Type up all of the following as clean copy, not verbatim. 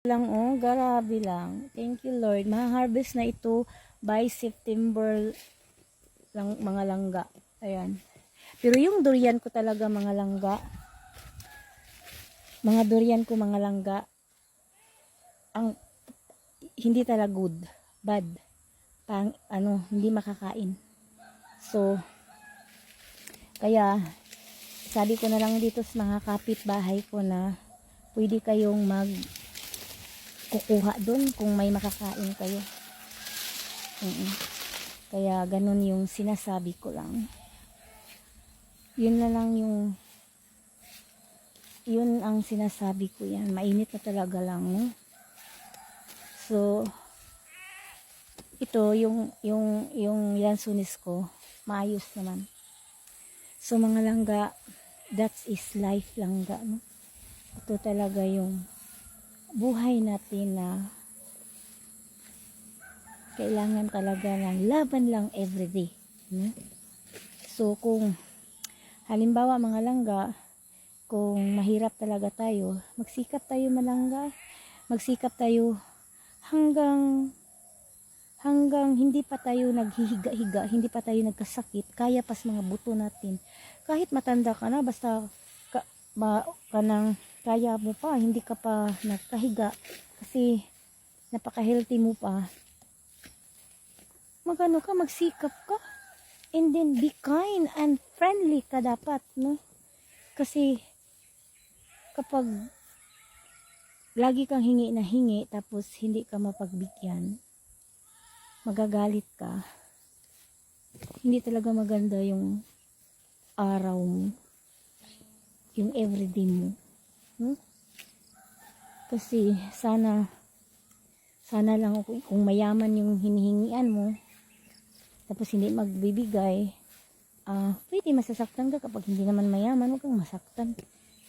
lang oh, grabe lang. Thank you Lord. Maha-harvest na ito by September lang mga langga. Ayan. Pero yung durian ko talaga mga langga. Mga durian ko mga langga. Ang hindi talaga good, bad. Pang hindi makakain. So kaya sabi ko na lang dito sa mga kapitbahay ko na pwede kayong kukuha doon kung may makakain kayo. Kaya ganun yung sinasabi ko lang. Yun na lang yun ang sinasabi ko yan. Mainit na talaga lang, no? So ito yung lansunis ko, maayos naman. So mga langga, that is life langga, no? Ito talaga yung buhay natin na kailangan talaga ng laban lang everyday, no? So kung halimbawa mga langga, kung mahirap talaga tayo, magsikap tayo malangga, magsikap tayo hanggang hindi pa tayo naghihiga-higa, hindi pa tayo nagkasakit, kaya pas mga buto natin. Kahit matanda ka na, basta kaya mo pa, hindi ka pa nagkahiga, kasi napaka-healthy mo pa, magsikap ka, and then be kind and friendly ka dapat, no? Kasi kapag lagi kang hingi na hingi, tapos hindi ka mapagbigyan, magagalit ka. Hindi talaga maganda yung araw mo, yung everyday mo, no? Kasi sana lang kung mayaman yung hinihingian mo, tapos hindi magbibigay, pwede masasaktan ka. Kapag hindi naman mayaman, huwag kang masaktan.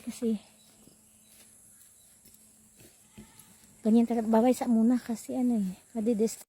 Kasi ganyan talaga, babay sa muna kasi madidistract.